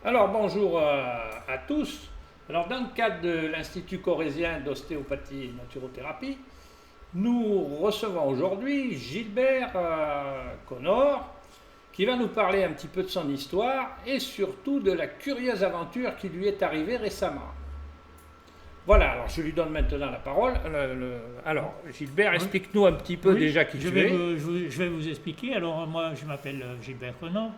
Alors bonjour à tous. Alors dans le cadre de l'Institut corésien d'ostéopathie et de naturothérapie, nous recevons aujourd'hui Gilbert Connor qui va nous parler un petit peu de son histoire et surtout de la curieuse aventure qui lui est arrivée récemment. Voilà, alors je lui donne maintenant la parole. Alors Gilbert, Oui, explique-nous un petit peu oui, déjà qui tu es. je vais vous expliquer. Alors, moi, je m'appelle Gilbert Conan.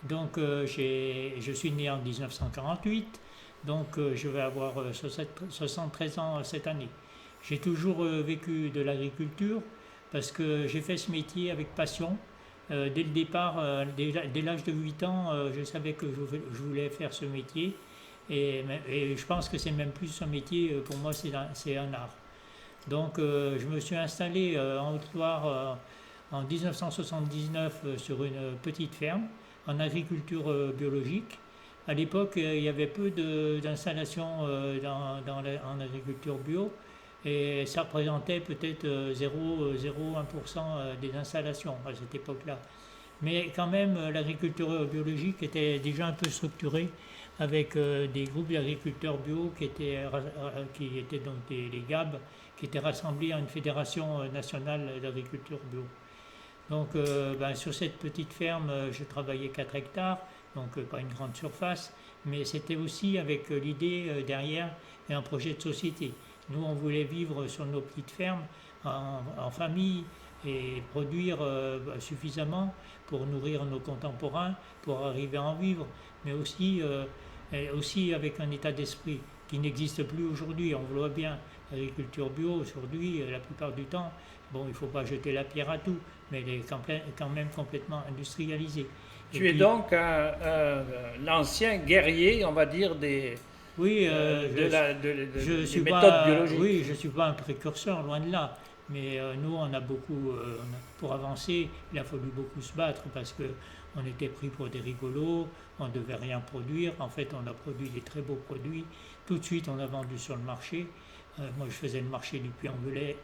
Donc, je suis né en 1948. Donc, je vais avoir 73 ans cette année. J'ai toujours vécu de l'agriculture parce que j'ai fait ce métier avec passion. Dès le départ, dès l'âge de 8 ans, je savais que je voulais faire ce métier. Et je pense que c'est même plus un métier, pour moi, c'est un art. Donc je me suis installé en Haute-Loire en 1979 sur une petite ferme en agriculture biologique. À l'époque, il y avait peu d'installations en agriculture bio et ça représentait peut-être 0,01% des installations à cette époque-là. Mais quand même, l'agriculture biologique était déjà un peu structurée avec des groupes d'agriculteurs bio qui étaient donc les GAB, qui étaient rassemblés à une fédération nationale d'agriculture bio. Donc sur cette petite ferme, je travaillais 4 hectares, donc pas une grande surface, mais c'était aussi avec l'idée derrière et un projet de société. Nous, on voulait vivre sur nos petites fermes en famille et produire suffisamment pour nourrir nos contemporains, pour arriver à en vivre, mais aussi avec un état d'esprit qui n'existe plus aujourd'hui. On voit bien, l'agriculture bio aujourd'hui, la plupart du temps, bon, il ne faut pas jeter la pierre à tout, mais elle est quand même complètement industrialisée. Et Tu es puis, donc l'ancien guerrier, on va dire, oui, je des suis méthodes pas, biologiques. oui, je suis pas un précurseur, loin de là. Mais nous, on a beaucoup, pour avancer, il a fallu beaucoup se battre parce que on était pris pour des rigolos, on ne devait rien produire. En fait, on a produit des très beaux produits. Tout de suite, on a vendu sur le marché. Moi, je faisais le marché du Puy-en-Velay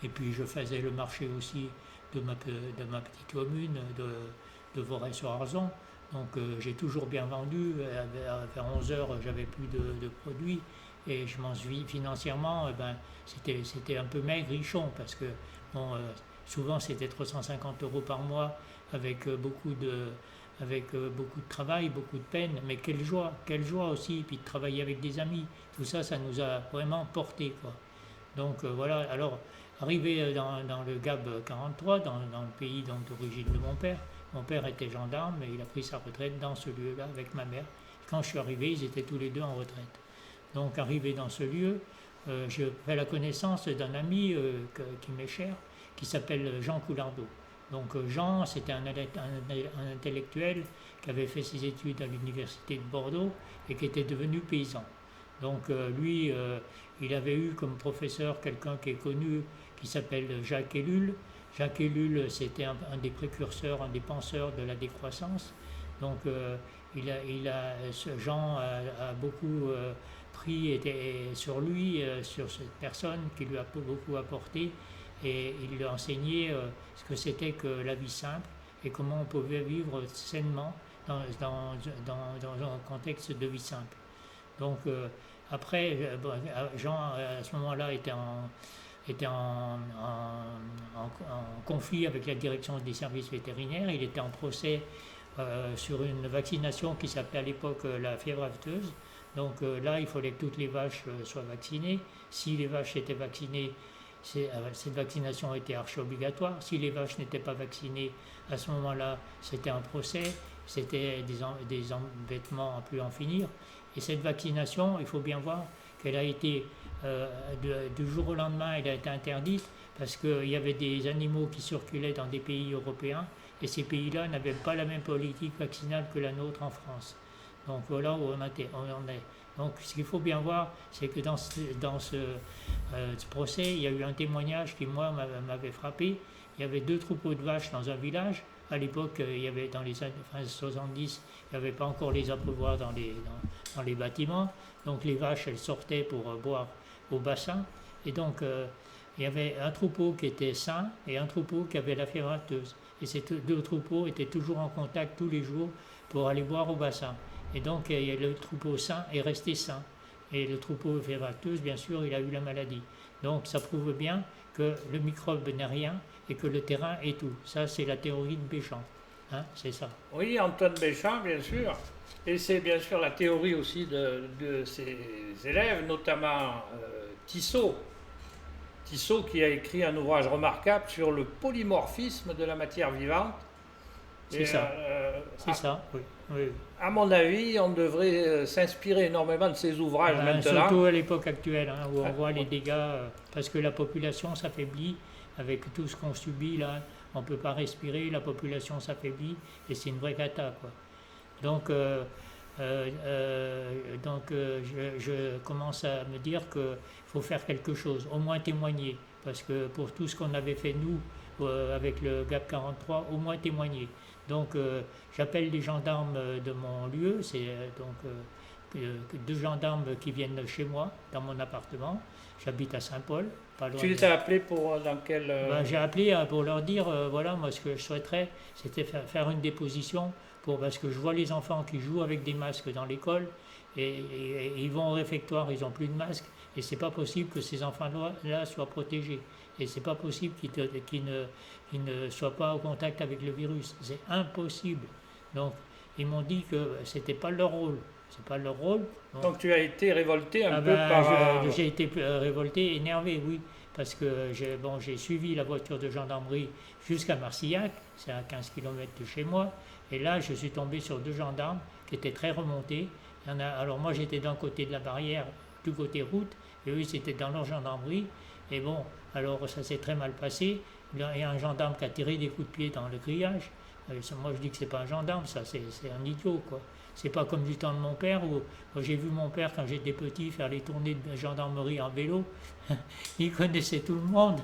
et puis je faisais le marché aussi de ma petite commune de Voray-sur-Arzon. Donc j'ai toujours bien vendu. Vers 11 heures, j'avais plus de produits. Et je m'en suis financièrement, c'était un peu maigrichon parce que bon, souvent c'était 350 € par mois avec beaucoup de travail, beaucoup de peine. Mais quelle joie aussi, puis de travailler avec des amis. Tout ça, ça nous a vraiment porté, quoi. Donc voilà, alors arrivé dans le GAB 43, dans le pays d'origine de mon père était gendarme et il a pris sa retraite dans ce lieu-là avec ma mère. Quand je suis arrivé, ils étaient tous les deux en retraite. Donc arrivé dans ce lieu, je fais la connaissance d'un ami qui m'est cher, qui s'appelle Jean Coulardeau. Donc Jean, c'était un intellectuel qui avait fait ses études à l'université de Bordeaux et qui était devenu paysan. Donc lui, il avait eu comme professeur quelqu'un qui est connu, qui s'appelle Jacques Ellul. Jacques Ellul, c'était un des précurseurs, un des penseurs de la décroissance. Donc Jean a beaucoup pris sur lui, sur cette personne qui lui a beaucoup apporté, et il lui a enseigné ce que c'était que la vie simple et comment on pouvait vivre sainement dans un contexte de vie simple. Donc après, Jean à ce moment-là était en conflit avec la direction des services vétérinaires. Il était en procès sur une vaccination qui s'appelait à l'époque la fièvre afteuse. Donc là, il fallait que toutes les vaches soient vaccinées. Si les vaches étaient vaccinées, cette vaccination était archi-obligatoire. Si les vaches n'étaient pas vaccinées, à ce moment-là, c'était un procès, c'était des embêtements à plus en finir. Et cette vaccination, il faut bien voir qu'elle a été, du jour au lendemain, elle a été interdite parce qu'il y avait des animaux qui circulaient dans des pays européens et ces pays-là n'avaient pas la même politique vaccinale que la nôtre en France. Donc voilà où on en est. Donc ce qu'il faut bien voir, c'est que dans ce procès, il y a eu un témoignage qui, moi, m'avait frappé. Il y avait 2 troupeaux de vaches dans un village. À l'époque, il y avait dans les années 70, il n'y avait pas encore les abreuvoirs dans les bâtiments. Donc les vaches, elles sortaient pour boire au bassin. Et donc, il y avait un troupeau qui était sain et un troupeau qui avait la fièvre afteuse. Et ces deux troupeaux étaient toujours en contact tous les jours pour aller boire au bassin. Et donc le troupeau sain est resté sain. Et le troupeau fièvre afteuse, bien sûr, il a eu la maladie. Donc ça prouve bien que le microbe n'est rien et que le terrain est tout. Ça, c'est la théorie de Béchamp. Hein, c'est ça. Oui, Antoine Béchamp, bien sûr. Et c'est bien sûr la théorie aussi de ses élèves, notamment Tissot. Tissot qui a écrit un ouvrage remarquable sur le polymorphisme de la matière vivante. C'est ça. C'est ça, oui. Oui. À mon avis, on devrait s'inspirer énormément de ces ouvrages maintenant. Surtout à l'époque actuelle, hein, où on voit les dégâts, parce que la population s'affaiblit avec tout ce qu'on subit là. On ne peut pas respirer, la population s'affaiblit et c'est une vraie cata, quoi. Donc, je commence à me dire qu'il faut faire quelque chose, au moins témoigner, parce que pour tout ce qu'on avait fait nous avec le GAP 43, au moins témoigner. Donc j'appelle les gendarmes de mon lieu, c'est deux gendarmes qui viennent chez moi, dans mon appartement. J'habite à Saint-Paul. Tu les as appelés pour dans quel... J'ai appelé pour leur dire, voilà, moi ce que je souhaiterais, c'était faire une déposition, parce que je vois les enfants qui jouent avec des masques dans l'école, et ils vont au réfectoire, ils n'ont plus de masque, et c'est pas possible que ces enfants-là soient protégés. Et c'est pas possible qu'ils ne soient pas au contact avec le virus. C'est impossible. Donc, ils m'ont dit que c'était pas leur rôle. C'est pas leur rôle. Donc tu as été révolté un peu par... J'ai été révolté, énervé, oui. Parce que j'ai suivi la voiture de gendarmerie jusqu'à Marcillac, c'est à 15 km de chez moi. Et là, je suis tombé sur deux gendarmes qui étaient très remontés. Alors moi, j'étais d'un côté de la barrière, du côté route, et eux, ils étaient dans leur gendarmerie. Et bon, alors ça s'est très mal passé. Il y a un gendarme qui a tiré des coups de pied dans le grillage. Moi, je dis que c'est pas un gendarme, ça, c'est un idiot, quoi. C'est pas comme du temps de mon père, où j'ai vu mon père, quand j'étais petit, faire les tournées de gendarmerie en vélo. Il connaissait tout le monde.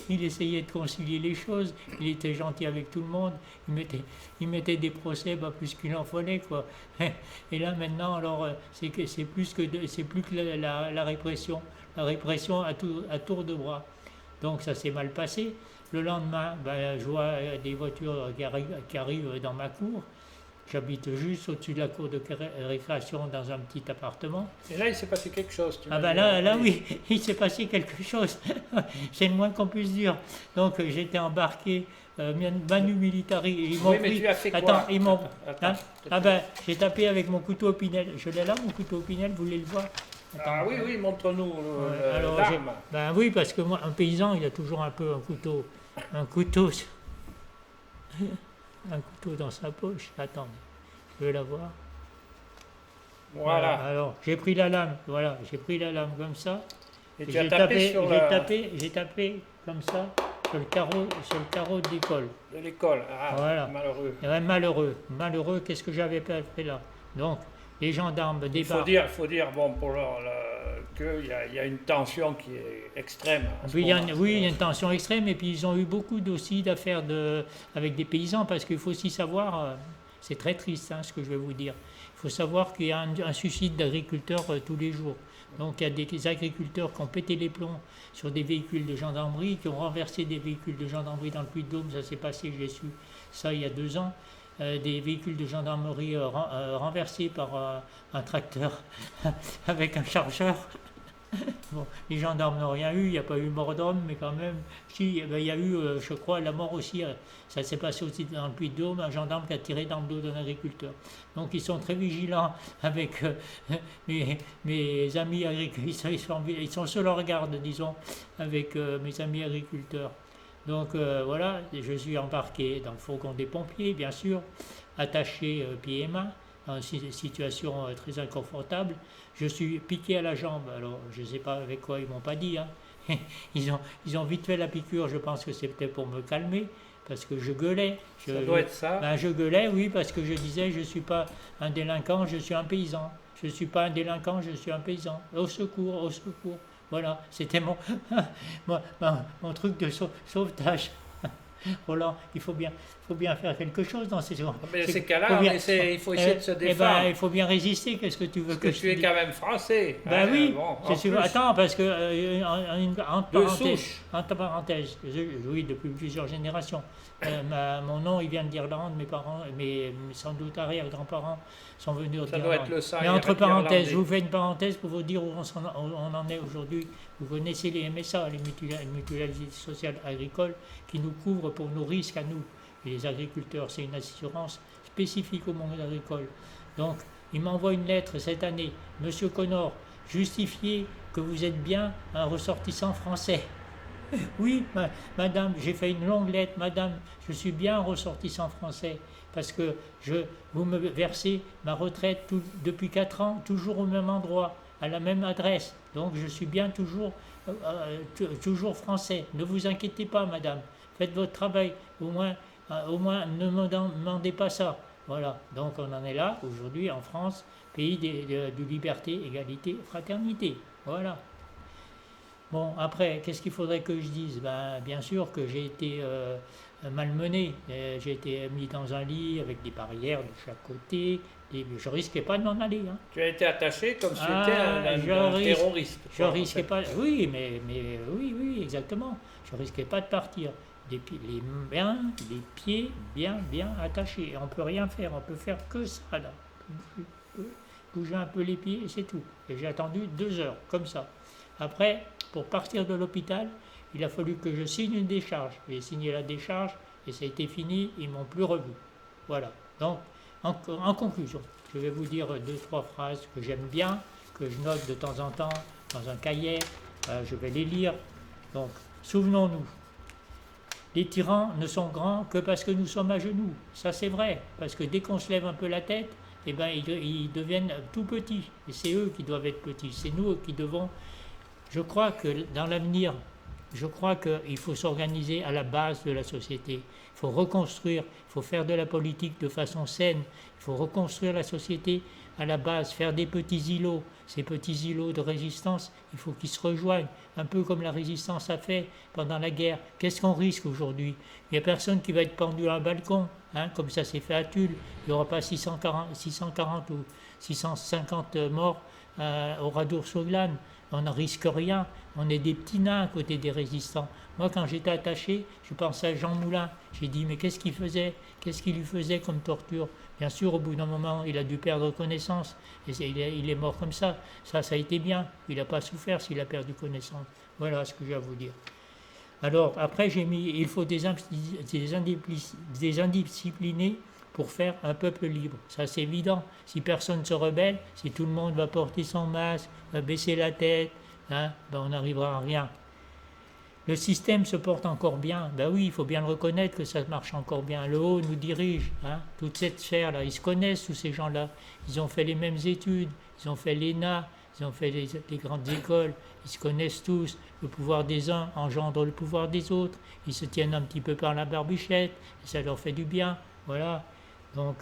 Il essayait de concilier les choses. Il était gentil avec tout le monde. Il mettait des procès, plus qu'il en fallait, quoi. Et là, maintenant, alors, c'est plus que la répression. La répression à tour de bras. Donc ça s'est mal passé. Le lendemain, je vois des voitures qui arrivent dans ma cour. J'habite juste au-dessus de la cour de récréation dans un petit appartement. Et là, il s'est passé quelque chose. Là, oui, il s'est passé quelque chose. C'est le moins qu'on puisse dire. Donc j'étais embarqué, manu militari. Oui, mais tu as fait quoi? J'ai tapé avec mon couteau au Pinel. Je l'ai là, mon couteau au Pinel, vous voulez le voir? Oui, montre-nous l'arme. Oui, parce que moi, un paysan, il a toujours un peu un couteau dans sa poche. Attendez, je vais la voir. Voilà. Alors, j'ai pris la lame, comme ça. Et tu as tapé sur la... J'ai tapé comme ça sur le carreau de l'école. De l'école, voilà. Malheureux. Malheureux, qu'est-ce que j'avais fait là? Donc, les gendarmes débarquent. Il faut dire pour qu'il y a une tension qui est extrême. Il y a une tension extrême, et puis ils ont eu beaucoup aussi d'affaires avec des paysans, parce qu'il faut aussi savoir, c'est très triste ce que je vais vous dire, il faut savoir qu'il y a un suicide d'agriculteurs tous les jours. Donc il y a des agriculteurs qui ont pété les plombs sur des véhicules de gendarmerie, qui ont renversé des véhicules de gendarmerie dans le Puy-de-Dôme. Ça s'est passé, j'ai su ça il y a 2 ans. Des véhicules de gendarmerie renversés par un tracteur avec un chargeur. Bon, les gendarmes n'ont rien eu, il n'y a pas eu mort d'homme, mais quand même, si, il y a eu, je crois, la mort aussi. Ça s'est passé aussi dans le Puy-de-Dôme, un gendarme qui a tiré dans le dos d'un agriculteur. Donc ils sont très vigilants avec mes amis agriculteurs, ils sont sur leur garde, disons, avec mes amis agriculteurs. Donc voilà, je suis embarqué dans le fourgon des pompiers, bien sûr, attaché pieds et mains, dans une situation très inconfortable. Je suis piqué à la jambe, alors je ne sais pas avec quoi, ils ne m'ont pas dit. Hein. Ils ont vite fait la piqûre, je pense que c'était pour me calmer, parce que je gueulais. Ça doit être ça. Je gueulais, oui, parce que je disais, je ne suis pas un délinquant, je suis un paysan. Je ne suis pas un délinquant, je suis un paysan. Au secours, au secours. Voilà, c'était mon truc de sauvetage. Roland, faut bien faire quelque chose dans ces gens. Mais ces cas-là, il faut essayer de se défendre. Il faut bien résister. Qu'est-ce que tu veux que tu es quand même français. Ben oui. Bon, Attends, parce que entre parenthèses, oui, depuis plusieurs générations. Mon nom, il vient d'Irlande. Mes parents, sans doute arrière-grands-parents sont venus d'Irlande. Ça doit être le sang. Mais entre parenthèses, je vous fais une parenthèse pour vous dire où on en est aujourd'hui. Vous connaissez les MSA, les mutualités sociales agricoles, qui nous couvrent pour nos risques à nous, et les agriculteurs. C'est une assurance spécifique au monde agricole. Donc, il m'envoie une lettre cette année. Monsieur Connor, justifiez que vous êtes bien un ressortissant français. Oui, madame, j'ai fait une longue lettre. Madame, je suis bien un ressortissant français parce que vous me versez ma retraite depuis 4 ans, toujours au même endroit, à la même adresse. Donc, je suis bien toujours français. Ne vous inquiétez pas, madame. Faites votre travail. Au moins ne me demandez pas ça. Voilà. Donc, on en est là, aujourd'hui, en France, pays de liberté, égalité, fraternité. Voilà. Bon, après, qu'est-ce qu'il faudrait que je dise? Bien sûr que j'ai été malmené. J'ai été mis dans un lit avec des barrières de chaque côté. Je risquais pas de m'en aller. Hein. Tu as été attaché comme si tu étais un terroriste. Je risquais pas. Oui, oui, exactement. Je risquais pas de partir. Les pieds bien attachés. Et on peut rien faire. On peut faire que ça là. Bouger un peu les pieds et c'est tout. Et j'ai attendu 2 heures comme ça. Après, pour partir de l'hôpital, il a fallu que je signe une décharge. J'ai signé la décharge et ça a été fini, ils ne m'ont plus revu. Voilà. Donc, en conclusion, je vais vous dire 2-3 phrases que j'aime bien, que je note de temps en temps dans un cahier. Je vais les lire. Donc, souvenons-nous, les tyrans ne sont grands que parce que nous sommes à genoux. Ça, c'est vrai, parce que dès qu'on se lève un peu la tête, ils deviennent tout petits. Et c'est eux qui doivent être petits. C'est nous qui devons... Je crois que dans l'avenir, qu'il faut s'organiser à la base de la société. Il faut reconstruire, il faut faire de la politique de façon saine. Il faut reconstruire la société à la base, faire des petits îlots. Ces petits îlots de résistance, il faut qu'ils se rejoignent, un peu comme la résistance a fait pendant la guerre. Qu'est-ce qu'on risque aujourd'hui? Il n'y a personne qui va être pendu à un balcon, comme ça s'est fait à Tulle. Il n'y aura pas 640 ou 650 morts au Radour-sur-Glane. On ne risque rien, on est des petits nains à côté des résistants. Moi, quand j'étais attaché, je pensais à Jean Moulin. J'ai dit, mais qu'est-ce qu'il faisait? Qu'est-ce qu'il lui faisait comme torture? Bien sûr, au bout d'un moment, il a dû perdre connaissance. Et il est mort comme ça. Ça a été bien. Il n'a pas souffert s'il a perdu connaissance. Voilà ce que j'ai à vous dire. Alors, après, il faut des indisciplinés pour faire un peuple libre. Ça, c'est évident. Si personne ne se rebelle, si tout le monde va porter son masque, va baisser la tête, on n'arrivera à rien. Le système se porte encore bien. Oui, il faut bien le reconnaître que ça marche encore bien. Le haut nous dirige. Toute cette sphère-là, ils se connaissent, tous ces gens-là. Ils ont fait les mêmes études. Ils ont fait l'ENA. Ils ont fait les grandes écoles. Ils se connaissent tous. Le pouvoir des uns engendre le pouvoir des autres. Ils se tiennent un petit peu par la barbichette. Et ça leur fait du bien. Voilà. Donc,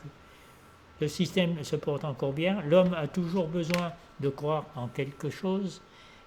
le système se porte encore bien. L'homme a toujours besoin de croire en quelque chose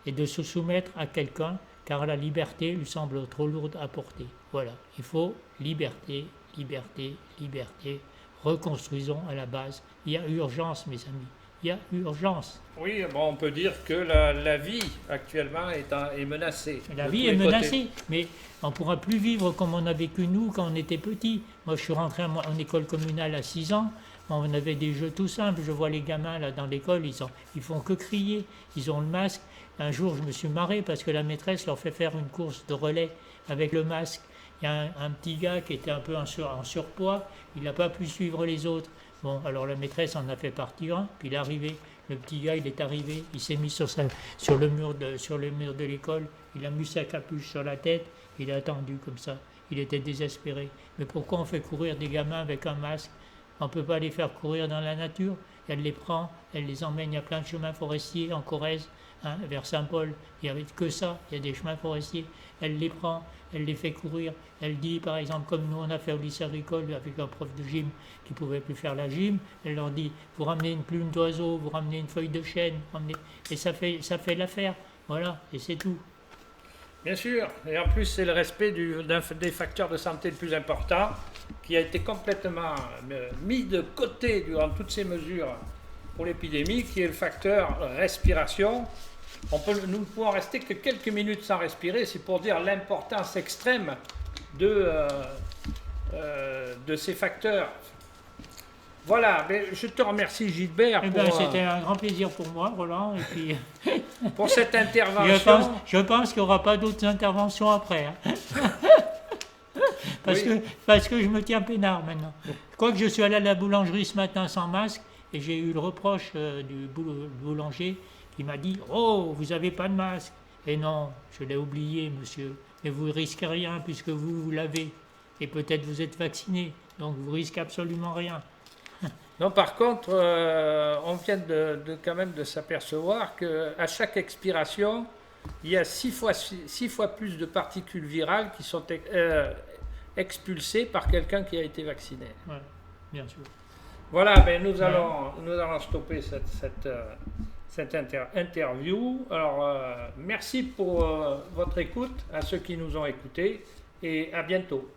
et de se soumettre à quelqu'un, car la liberté lui semble trop lourde à porter. Voilà, il faut liberté, liberté, liberté. Reconstruisons à la base. Il y a urgence, mes amis. Il y a urgence. Oui, on peut dire que la vie actuellement est menacée. La vie est menacée, mais on ne pourra plus vivre comme on a vécu nous quand on était petits. Moi, je suis rentré en école communale à 6 ans. On avait des jeux tout simples. Je vois les gamins là dans l'école, ils font que crier. Ils ont le masque. Un jour, je me suis marré parce que la maîtresse leur fait faire une course de relais avec le masque. Il y a un petit gars qui était un peu en surpoids. Il n'a pas pu suivre les autres. Bon, alors la maîtresse en a fait partir un, puis il est arrivé. Le petit gars, il est arrivé, il s'est mis sur le mur de l'école, il a mis sa capuche sur la tête, il a attendu comme ça. Il était désespéré. Mais pourquoi on fait courir des gamins avec un masque? On ne peut pas les faire courir dans la nature. Elle les prend, elle les emmène, il y a plein de chemins forestiers en Corrèze, vers Saint-Paul. Il n'y avait que ça, il y a des chemins forestiers. Elle les prend, elle les fait courir. Elle dit, par exemple, comme nous on a fait au lycée agricole avec un prof de gym qui ne pouvait plus faire la gym, elle leur dit, vous ramenez une plume d'oiseau, vous ramenez une feuille de chêne, et ça fait l'affaire. Voilà, et c'est tout. Bien sûr, et en plus c'est le respect d'un des facteurs de santé le plus important qui a été complètement mis de côté durant toutes ces mesures pour l'épidémie, qui est le facteur respiration. Nous ne pouvons rester que quelques minutes sans respirer, c'est pour dire l'importance extrême de ces facteurs. Voilà, mais je te remercie Gilbert c'était un grand plaisir pour moi, Roland, et puis pour cette intervention. Je pense qu'il n'y aura pas d'autres interventions après. Hein. Oui. Parce que je me tiens peinard maintenant. Je crois que je suis allé à la boulangerie ce matin sans masque et j'ai eu le reproche du boulanger qui m'a dit « Oh, vous n'avez pas de masque !» Et non, je l'ai oublié, monsieur. Mais vous ne risquez rien puisque vous l'avez. Et peut-être vous êtes vacciné, donc vous risquez absolument rien. Non, par contre, on vient quand même de s'apercevoir qu'à chaque expiration, il y a 6 fois plus de particules virales qui sont expulsées par quelqu'un qui a été vacciné. Ouais, bien sûr. Voilà, ben nous allons stopper cette interview. Alors, merci pour votre écoute, à ceux qui nous ont écoutés, et à bientôt.